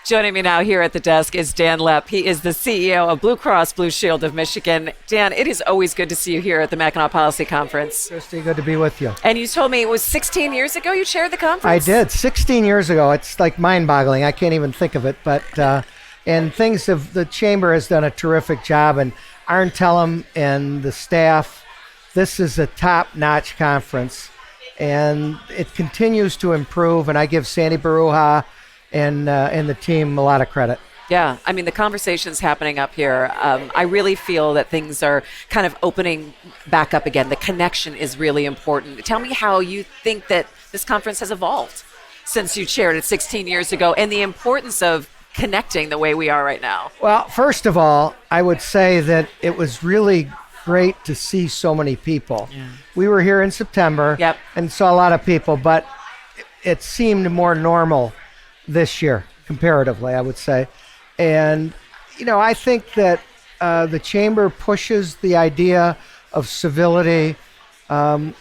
Joining me now here at the desk is Dan Loepp. He is the CEO of Blue Cross Blue Shield of Michigan. Dan, it is always good to see you here at the Mackinac Policy Conference. Christy, good to be with you. And you told me it was 16 years ago you chaired the conference? I did, 16 years ago. It's like mind-boggling. I can't even think of it. But and the chamber has done a terrific job. And Arn Tellem and the staff, this is a top-notch conference. And it continues to improve. And I give Sandy Baruja and the team a lot of credit. Yeah, I mean, the conversation's happening up here. I really feel that things are kind of opening back up again. The connection is really important. Tell me how you think that this conference has evolved since you chaired it 16 years ago, and the importance of connecting the way we are right now. Well, first of all, I would say that it was really great to see so many people. Yeah. We were here in September and saw a lot of people, but it seemed more normal this year, comparatively, I would say. And, you know, I think that the chamber pushes the idea of civility,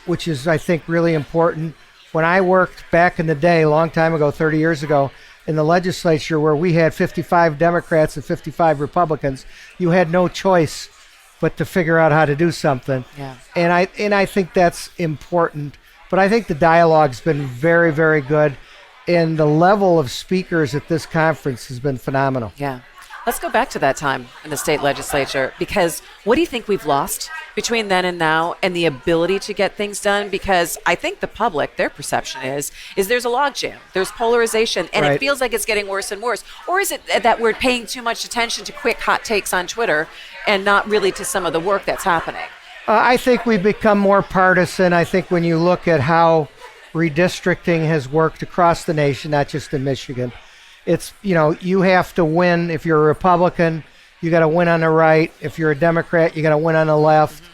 which is, I think, really important. When I worked back in the day, a long time ago, 30 years ago, in the legislature where we had 55 Democrats and 55 Republicans, you had no choice but to figure out how to do something. Yeah. And I think that's important. But I think the dialogue's been very, very good. And the level of speakers at this conference has been phenomenal. Yeah. Let's go back to that time in the state legislature, because what do you think we've lost between then and now and the ability to get things done? Because I think the public, their perception is there's a logjam, there's polarization, and it feels like it's getting worse and worse. Or is it that we're paying too much attention to quick hot takes on Twitter and not really to some of the work that's happening? I think we've become more partisan. I think when you look at how redistricting has worked across the nation, not just in Michigan. It's, you know, you have to win. If you're a Republican, you got to win on the right. If you're a Democrat, you got to win on the left.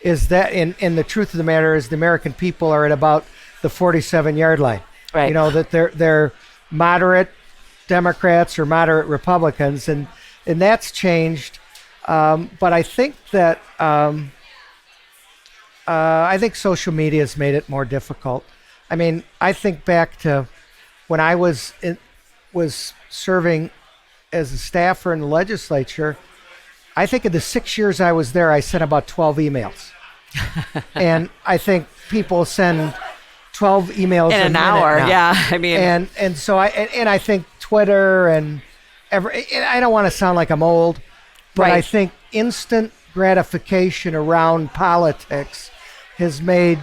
Is that, and the truth of the matter is the American people are at about the 47-yard line. Right. You know, that they're moderate Democrats or moderate Republicans, and that's changed. But I think that I think social media has made it more difficult. I mean, I think back to when I was serving as a staffer in the legislature. I think in the 6 years I was there, I sent about 12 emails. And I think people send 12 emails in an hour. Yeah, I mean, and so I think Twitter and I don't want to sound like I'm old, but I think instant gratification around politics has made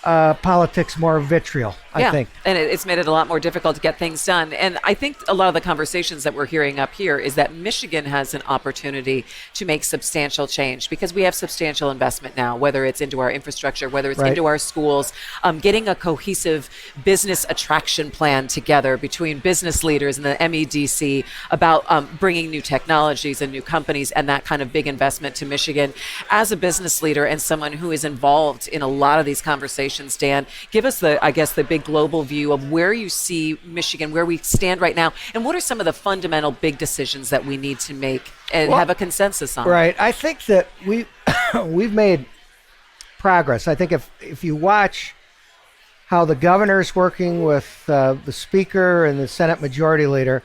politics more vitriol, I think. And it's made it a lot more difficult to get things done. And I think a lot of the conversations that we're hearing up here is that Michigan has an opportunity to make substantial change because we have substantial investment now, whether it's into our infrastructure, whether it's into our schools, getting a cohesive business attraction plan together between business leaders and the MEDC about bringing new technologies and new companies and that kind of big investment to Michigan. As a business leader and someone who is involved in a lot of these conversations, Dan, give us the big global view of where you see Michigan, where we stand right now, and what are some of the fundamental big decisions that we need to make and have a consensus on? Right. I think that we've made progress. I think if you watch how the governor's working with the speaker and the Senate Majority Leader,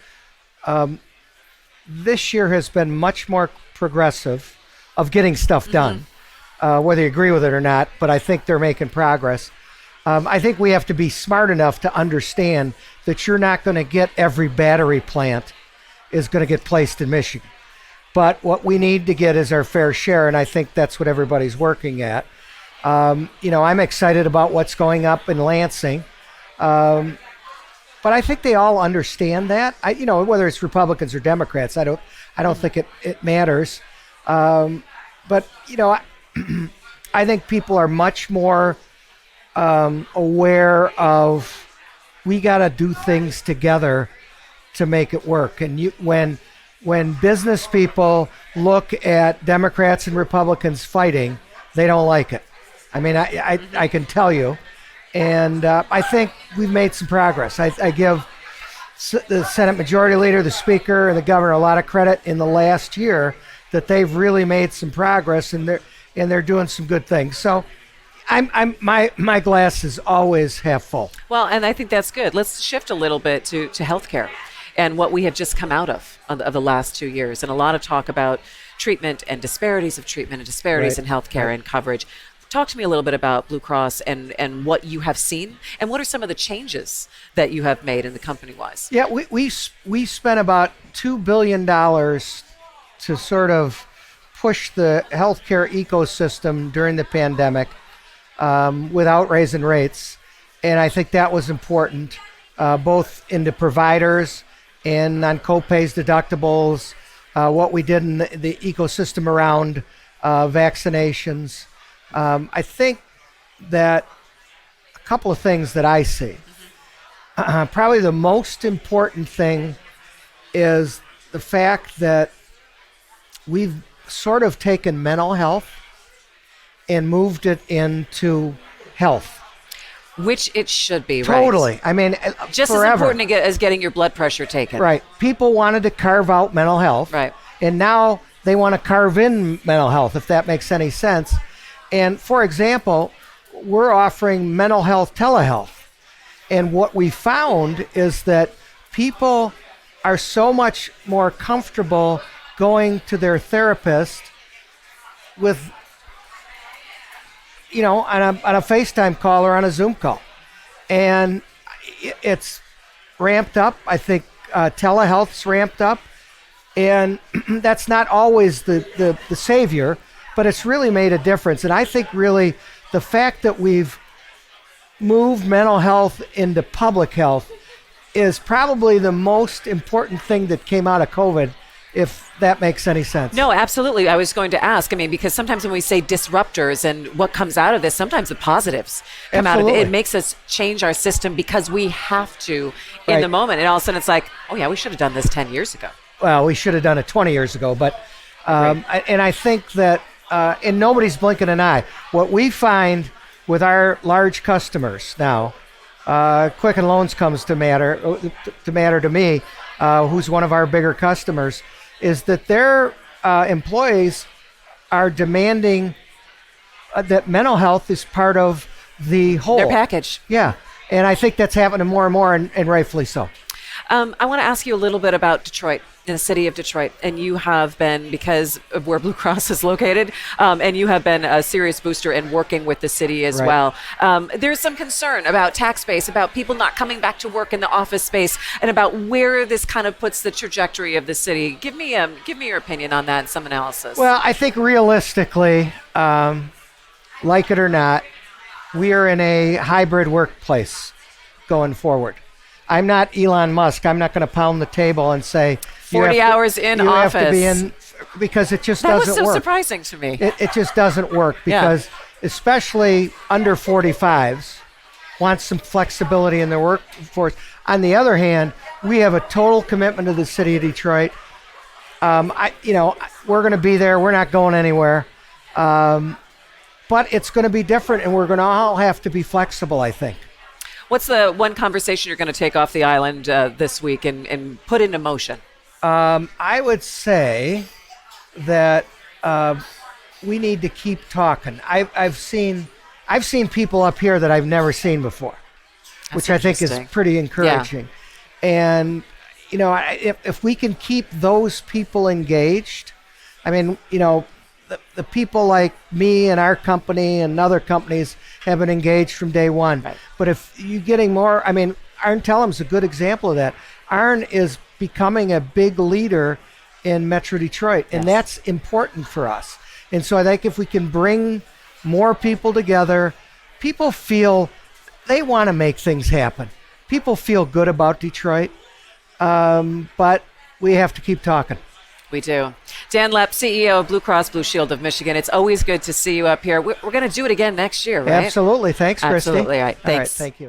this year has been much more progressive of getting stuff done. Whether you agree with it or not, but I think they're making progress. I think we have to be smart enough to understand that you're not going to get every battery plant is going to get placed in Michigan. But what we need to get is our fair share, and I think that's what everybody's working at. You know, I'm excited about what's going up in Lansing. But I think they all understand that. You know, whether it's Republicans or Democrats, I don't think it matters. But, you know, I think people are much more aware of we got to do things together to make it work. And when business people look at Democrats and Republicans fighting, they don't like it. I mean, I can tell you. And I think we've made some progress. I give the Senate Majority Leader, the Speaker, and the Governor a lot of credit in the last year that they've really made some progress, and they're doing some good things. So my glass is always half full. Well, and I think that's good. Let's shift a little bit to healthcare. and what we have just come out of the last 2 years, and a lot of talk about treatment and disparities of treatment and disparities in healthcare and coverage. Talk to me a little bit about Blue Cross and what you have seen, and what are some of the changes that you have made in the company-wise? Yeah, we spent about $2 billion to sort of push the healthcare ecosystem during the pandemic without raising rates. And I think that was important, both into providers and on co-pays, deductibles, what we did in the ecosystem around vaccinations. I think that a couple of things that I see. Probably the most important thing is the fact that we've sort of taken mental health and moved it into health. Which it should be, Totally. right? I mean, just forever. as important as getting your blood pressure taken. Right. People wanted to carve out mental health. Right. And now they want to carve in mental health, if that makes any sense. And for example, we're offering mental health telehealth. And what we found is that people are so much more comfortable going to their therapist with, on a FaceTime call or on a Zoom call. And it's ramped up. I think telehealth's ramped up. And that's not always the savior, but it's really made a difference. And I think really the fact that we've moved mental health into public health is probably the most important thing that came out of COVID, if that makes any sense. No, absolutely. I was going to ask, because sometimes when we say disruptors and what comes out of this, sometimes the positives come out of it. It makes us change our system because we have to in the moment. And all of a sudden it's like, oh yeah, we should have done this 10 years ago. Well, we should have done it 20 years ago. But and I think that, and nobody's blinking an eye. What we find with our large customers now, Quicken Loans comes to matter to me, who's one of our bigger customers, is that their employees are demanding that mental health is part of the whole. Their package. Yeah. And I think that's happening more and more, and rightfully so. I want to ask you a little bit about Detroit, in the city of Detroit. And you have been, because of where Blue Cross is located, and you have been a serious booster in working with the city as well. There's some concern about tax base, about people not coming back to work in the office space, and about where this kind of puts the trajectory of the city. Give me your opinion on that and some analysis. Well, I think realistically, like it or not, we are in a hybrid workplace going forward. I'm not Elon Musk. I'm not going to pound the table and say 40 hours in office. You have to be in, because it just doesn't work. That was so surprising to me. It just doesn't work, because especially under 45s want some flexibility in their workforce. On the other hand, we have a total commitment to the city of Detroit. We're going to be there. We're not going anywhere. But it's going to be different, and we're going to all have to be flexible, I think. What's the one conversation you're going to take off the island this week and put into motion? I would say that we need to keep talking. I've seen people up here that I've never seen before, which I think is pretty encouraging. Yeah. And if we can keep those people engaged, the people like me and our company and other companies have been engaged from day one. Right. But if you're getting more, Arn Tellum's a good example of that. Arn is becoming a big leader in Metro Detroit, and that's important for us. And so I think if we can bring more people together, people feel they want to make things happen. People feel good about Detroit, but we have to keep talking. We do. Dan Loepp, CEO of Blue Cross Blue Shield of Michigan. It's always good to see you up here. We're going to do it again next year, right? Absolutely. Thanks, Christy. Absolutely. All right. Thanks. All right. Thank you.